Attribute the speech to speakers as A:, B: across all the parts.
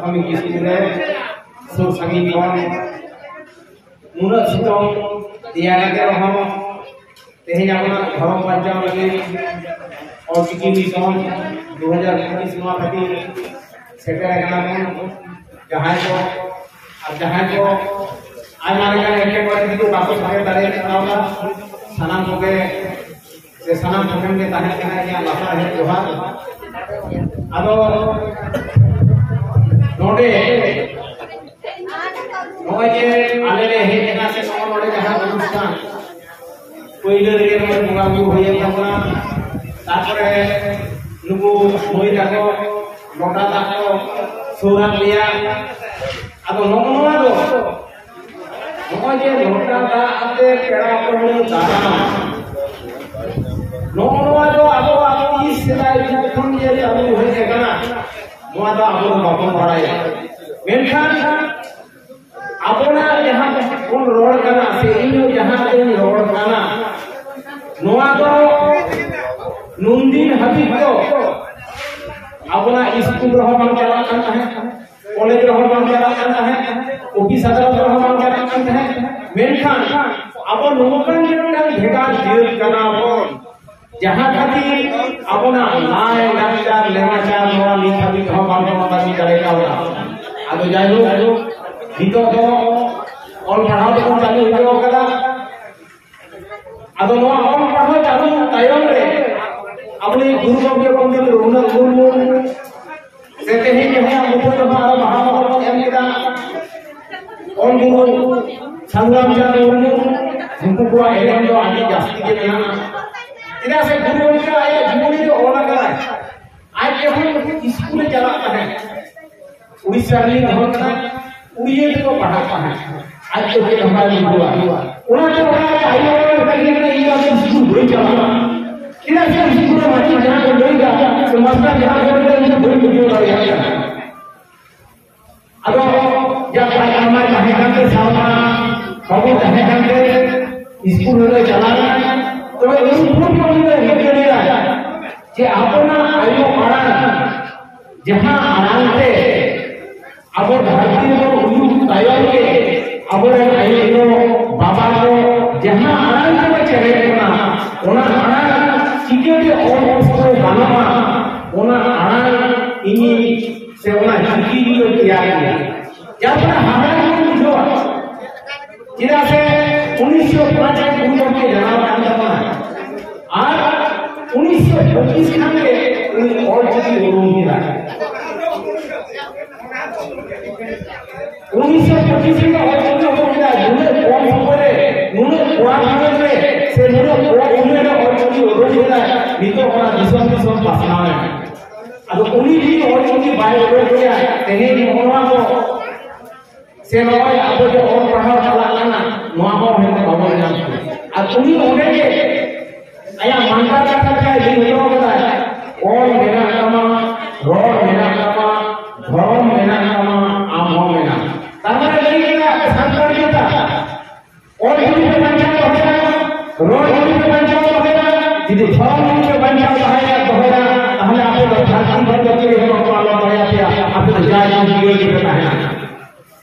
A: प्राथमिक स्कूल है सुर संगीत मुनत सितों दिया के हम तेहे जाना धर्म पंचांग लगे और चिकी मिशन 2025 नवा खती सेटर करना जहाँ को आज माने का एक बार तो वापस आके डाले करावला सनाम हो गए से सनाम ठकन के ताहे के या लासा है जोहार आदो नोडे नोए के आले ले हे केना से नोडे जहां अनुष्ठान पहिले रे बुंगा बुंगा होय थाना तारपरे नुगु होय दाको लोटा दाको सोरा लिया आदो नोनोआ दो नोजे लोटा दा आते पेड़ा परमु दाना नोनोआ दो आबो आबो इस सिलाई जखन ये चालू होय गना नोआ दो आबो बापन पड़ाय मेनखान आबोना जहां कोन रोड गना से इनो जहां कोन रोड गना नोआ दो नुंदिन हबीब को आबोना स्कूल रहमान चला करता है कॉलेज रहमान चला करता है ऑफिस अदालत रहमान चला करता है मेनखान आबो नोकन जन भेगा जेल कना बोल जहां खातिर आबोना लाय लाचार लेमाचार नोआ लिखाबी रहमान माताजी करेगा आदो जाइलो हितो तो और पढ़ाओ तो चालू हो गया आदो नोआ और पढ़ाओ चालू तायम रे अपने गुरु के पंडित रघुनाथ मुर्मू कहते हैं कि हम मुझे हमारा महाभारत एमदा और गुरु संग्राम चंद्र मुर्मू जिनको पूरा एरिया जो आगे जास्ती के ना इधर से गुरु का आया जीवनी जो ओला करा है आज के हम स्कूल चलाता है उड़ीसा में होता है उड़िए को पढ़ाता है आज के हमारे हुआ उन्होंने कहा चाहिए और कहीं ना ये स्कूल भी चलाना इधर से स्कूल में बच्चे जहां को लेगा तो मास्टर जहां को लेगा इनको बड़ी वीडियो लगाया अब जब हमारे महकम के सामना कभी महकम के स्कूल में चलाना तो स्कूल को वीडियो ले रहा है कि अपना आयु आराम जहां आराम से अब भारतीय को उन्हीं तैयार के अब आयु को बाबा को जहां आराम से चलेगा उन्हें आराम चिके और उसको बनाना उन्हें आराम इन्हीं से उन्हें चिकी जो किया गया जब हमारे जो जिला से 1905 के उनको के जनाब करना आज 1925 के और चिकी रूम मिला 1925 में और चिकी रूम मिला उन्हें कौन होरे उन्हें कौन होरे से उन्हें और चिकी रूम मिला नितो होना दिसों पासना है अब उन्हीं भी और चिकी बाहर हो गया तेरे होना को से नोय अब जो और पढ़ा चला लाना नोआमो है बाबा जान अब उन्हीं होने के आया मानता करता है ये लोग बताया और मेरा कामा रोड मेरा कामा धर्म मेरा कामा आमो मेरा तमरे नहीं का संस्कार देता और हिंदी में पंचायत होगा रोड हिंदी में पंचायत होगा यदि धर्म हिंदी में पंचायत है तो होगा हमने आपको झारखंड भर के लिए हम वाला बड़ा किया आपको जायज वीडियो की बताया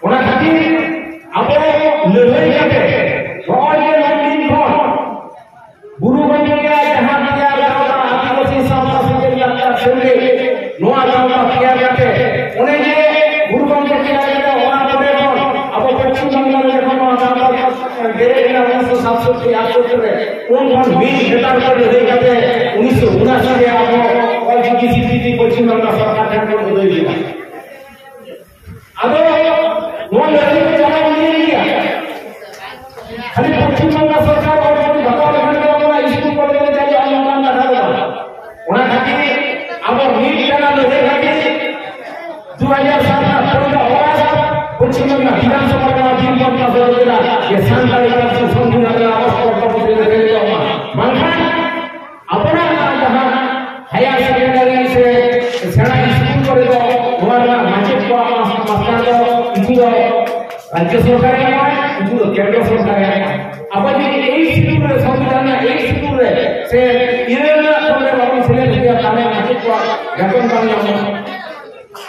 A: उन्हें खातिर अब लड़ाई करते और ये दिन भर गुरु बन गया जहां किया जाता आदिवासी समाज से यात्रा सुनने नोआ का किया जाते उन्हें ये गुरु बन के किया जाता वहां पड़े अब पश्चिम बंगाल में हम आजाद डेरे ना 1907 से 800 में उन पर 20 हजार पर ले जाते 1979 के आप और किसी चीज पश्चिम बंगाल सरकार ने बदल दिया अब वो लड़ाई में चला नहीं किया खाली पश्चिम बंगाल सरकार और भगवान लगने वाला स्कूल पर लेने चाहिए अनुमान लगा दो उन्हें खातिर अब नीट करना लड़े खातिर 2007 में पूरा होगा पश्चिम बंगाल विधानसभा का दिन पर का जोड़ा ये सांताली का संपूर्ण का अवस्था को दे देगा मनखान अपना जहां हायर सेकेंडरी से सेना स्कूल करे तो हमारा मानसिक को मास्टर को इधर राज्य सरकार है इधर केंद्र सरकार है अब ये एक स्कूल में संविधान में एक स्कूल है से इरेला हमने बाबू सिलेक्ट किया ताने मानसिक को गठन करने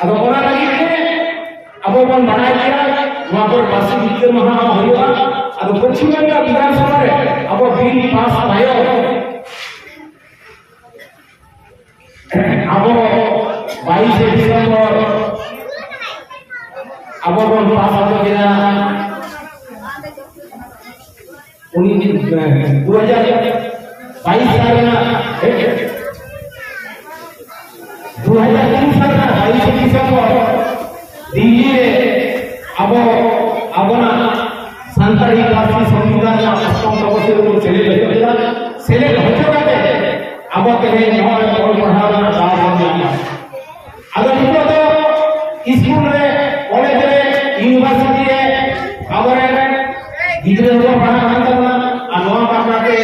A: अब होना लगी है बन बनाए गया वहां पर वार्षिक जितकर महा हुआ अब पश्चिम बंगाल विधानसभा रे अब बिल पास भयो अब 22 डिसेंबर अब बन पास हो गया 2022 साल में 2003 साल में 22 डिसेंबर दिल्ली रे अब अबना संताली पार्टी संविधान या अष्टम तपस्या को चले लेगा सेलेक्ट हो जाते अब कहे नॉन और पढ़ाना काम हो गया अगर इनको तो स्कूल रे कॉलेज रे यूनिवर्सिटी रे अगर गिद्रे को पढ़ाना करना अनवा करना के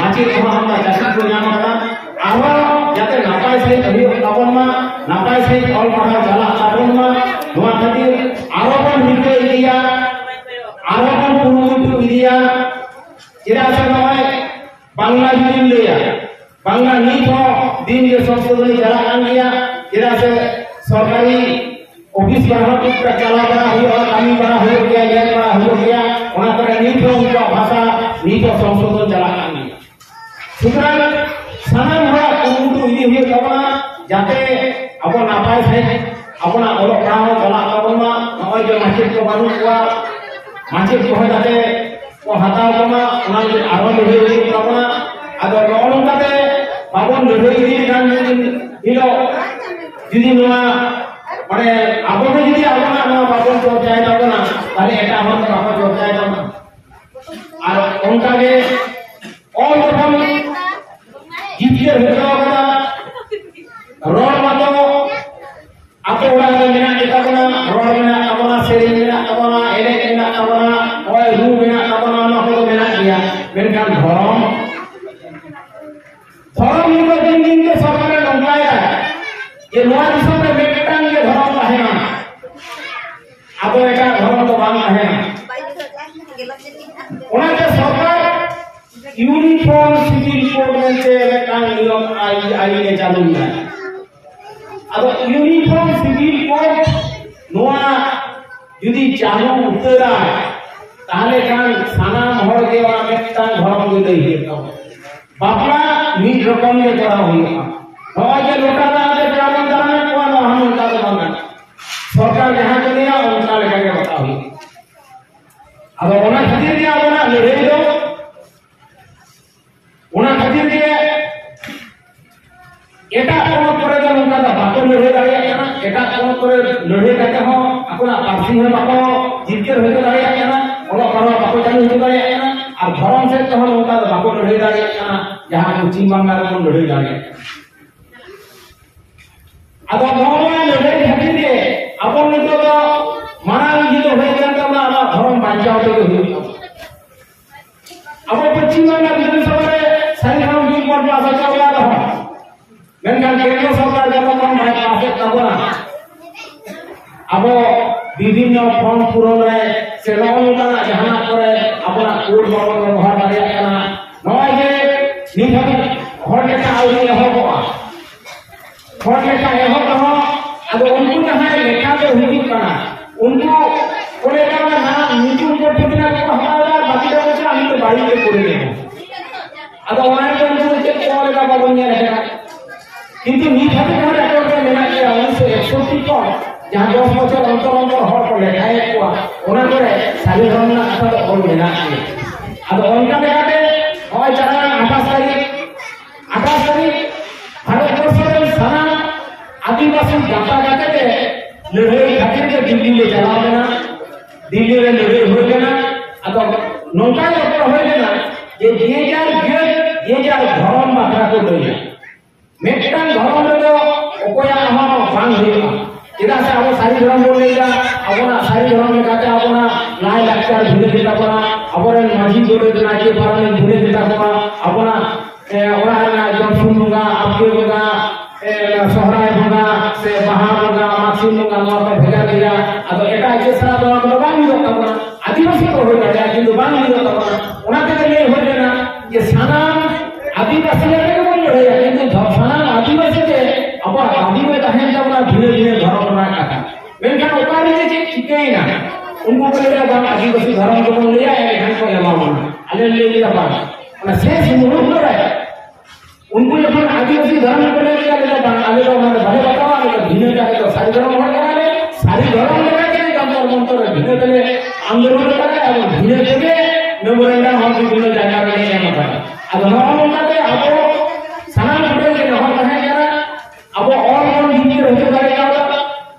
A: माची को हम चाकरी को नाम करना आवा जाते नापाय से अभी अपन मा नापाय से और पढ़ा चला अपन मा नवा खातिर आरोपण मिलते दिया आरोपण पूर्व दिया इरा से नय बांग्ला दिन लिया बांग्ला नीत हो दिन के संशोधन चला कान गया इरा से सरकारी ऑफिस बाहर का चला बड़ा हुआ कामी बड़ा हो गया ये बड़ा हो गया वहां पर नीत हो उनका भाषा नीत संशोधन चला कान गया सुतरां सानाम हड़ा कुमुटु इदी हुए कबना जाते अब नापाय से अपना ओलो पढ़ाओ चला कबना नय जो माचित को बानु हुआ माचित को जाते को हताव कमा उना जो आरो लड़े हुए कबना अगर नौलम काते बाबन लड़े इदी गान हिलो जुदी नोआ माने आबो जुदी आबना नोआ बाबन को चाय दबना ताले एटा हमन बाबा को चाय दबना और उनका के और प्रथम जितके होता होगा रोड मातो आपको उड़ा मेना किताबना रोड मेना कबना सेरी मेना कबना एले मेना कबना ओए रू मेना कबना न हो मेना किया मेनकान धर्म को दिन दिन के सरकार लंकाया ये नया दिशा में बेटांग के धर्म है ना अब एटा धर्म तो बांग है उन्हें के सरकार यूनिफॉर्म सिविल कोड में से बेटांग नियम आई ने चालू है अब यूनिफॉर्म सिविल कोड नोआ यदि चालू उतरा ताले कान सानाम हर के वा बेटांग धर्म के दे बापला नीट रकम में करा हुआ नवा के लोटा ना दे ग्रामीण दाना को ना हम उनका बना सरकार जहां के लिया उनका लेकर के बता हुई अब ओना खातिर दिया ओना लड़े दो ओना खातिर दिए एटा कोन करे जो उनका बातो लड़े दाड़िया ना एटा कोन करे लड़े काटे हो अपना पार्टी में बाको जीतकर होते दाड़िया ना ओला परवा बाको चालू होते दाड़िया ना और धर्म से तो हम उनका बाको लड़े दाड़िया ना जहां पश्चिम बंगाल में लड़े दाड़िया अब नौवा लड़े खातिर दिए अपन ने तो माना जी तो हो गया तो ना धर्म बांचाओ तो हुई अब पश्चिम बंगाल विधानसभा रे सारी धर्म की कोर्ट में सचा हुआ रहा मेनकान केंद्र सरकार जब हम भाई पासे तबना अब विभिन्न फॉर्म पूरण रे सेवाओं का जहां पर अपना कोड बाबा व्यवहार दाड़िया kana नय जे निधि हर के आउरी हो को हर के हो कहो अब उनको कहां लेखा तो हुई kana उनको कोले का ना नीचू को ठिकना को हमारा बाकी लोग से हम तो बाड़ी के कोले ले अब वहां के उनको के कोले का बाबन रहेगा किंतु नीट हते का रेकॉर्ड में लेना के 1961 को जहां 10 बছর अंतर हर को लेखाए को ओना करे सारी रमना कथा और लेना के अब उनका लेखाते হয় যারা 28 तारीख ভারতবর্ষের সারা आदिवासी जनता जाते लड़ाई खातिर के दिल्ली ले चला देना दिल्ली रे लड़ाई हो लेना अब नौका ऊपर हो लेना ये जार धर्म बाखरा को लइया मेटान धर्म रे तो ओकोया हम बांग होइबा इदा से अब सारी धर्म बोल लेगा अपना सारी धर्म में काटा अपना लाई लाचार धुले देता पड़ा अपने माझी जोड़े देना के पारने धुले देता पड़ा अपना ओरा ना जब सुनूंगा आपके होगा सोहराय होगा से बाहर होगा माक्सिम होगा नौ पर भेजा दिया अब एटा के सारा धर्म तो बांग होता पड़ा आदिवासी को हो गया किंतु बांग होता पड़ा ओना के लिए हो देना ये सानाम आदिवासी के बोल रहे हैं किंतु सानाम आदिवासी के अब आदिवासी कहें जब ना धीरे धीरे धर्म बना काटा मेनखान ओकारे जे चिकेना उनको बोले बा आदिवासी धर्म को बोल लिया है ढंग को एमाउंट अले ले लिया बा ना शेष मुरुक कर रहा है उनको जब आदिवासी धर्म को ले लिया बा अले तो उन्होंने भले बताओ अले तो भिन्न जाके तो सारी धर्म हो गया है सारी धर्म लगा के काम कर मंत्र भिन्न चले आंदोलन लगा और भिन्न जगह मेमोरेंडम हम भिन्न जाकर ले जाना था अब नॉन उन्होंने अब सनान पड़े के नॉन कहे क्या अब और कौन जिक्र होते जाएगा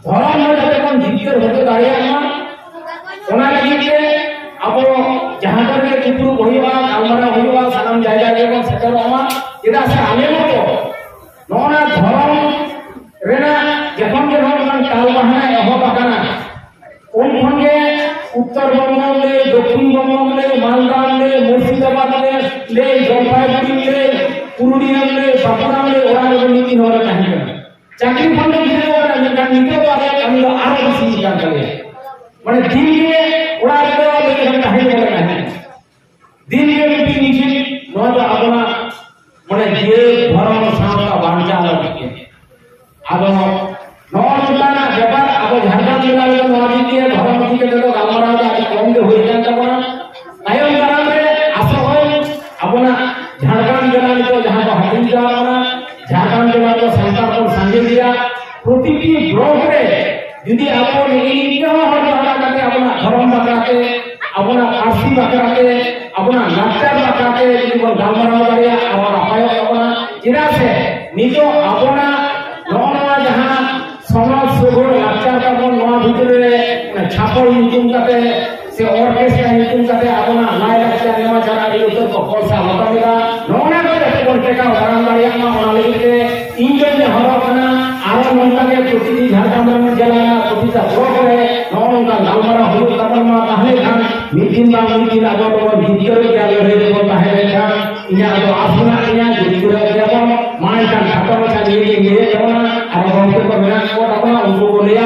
A: धर्म में जाते कौन जिक्र होते जाएगा ओना लगी के अब जहां पर के चित्रु होइबा आलमरा होइबा सनम जायगा के सेटर ओमा एदा से आले मतो नोना धर्म रेना जखन के नोन ताल बहाना एहो बाकाना उन खंगे उत्तर बंगाल ले दक्षिण बंगाल ले मालदा ले मुर्शिदाबाद ले जलपाईगुड़ी ले पुरुलिया ले बांकुड़ा ले ओरा ले नीति होरा कहीं चाकरी फंड दिए ओरा नीति वाले हम आरो बेसी काम करे माने दिन के ओरा ले हम कहीं बोले नहीं दिन के भी नीचे नो तो अपना माने जे धर्म सामना बांचा लगे अब नौना व्यापार अब झारखंड जिला में नौजी के धर्म के तो गामरा का कम के होई जान तबना तायम दाराम रे आशा होय अपना झारखंड जिला में तो जहां को हटिन जावना झारखंड जिला को संतापुर संगे दिया প্রতিটি ব্লক রে যদি আপন এই নিয়ম হলো আমাকে अपना ধর্ম বাঁচাতে अपना আশি বাঁচাতে अपना নাচার বাঁচাতে যদি গামরা বাড়িয়া আমার আপায় अपना যেটা আছে নিজ अपना নওনা जहां সমাজ সুগর নাচার কারণ নওয়া ভিতরে ছাপল নিয়ম কাতে সে অর্কেস্ট্রা নিয়ম কাতে अपना লাই লাচার নেওয়া ছাড়া এই তো পয়সা হতামিরা নওনা করে কোন টাকা বাড়ান বাড়িয়া মা বনালিতে ইঞ্জিন হলো না আর নওনাকে প্রতিটি ঝাড়খণ্ড জেলা প্রতিটা ব্লকে নওনা গালমারা হলো কারণমা তাহলে খান মিটিং বা মিটিং আগত ভিতরে গেল রে তাহলে খান ইয়া তো আসনা ইয়া ভিতরে যাব মাইটা খাতা চালিয়ে নিয়ে যাব আর গল্প করবে না কথা বলা উनको बोलिया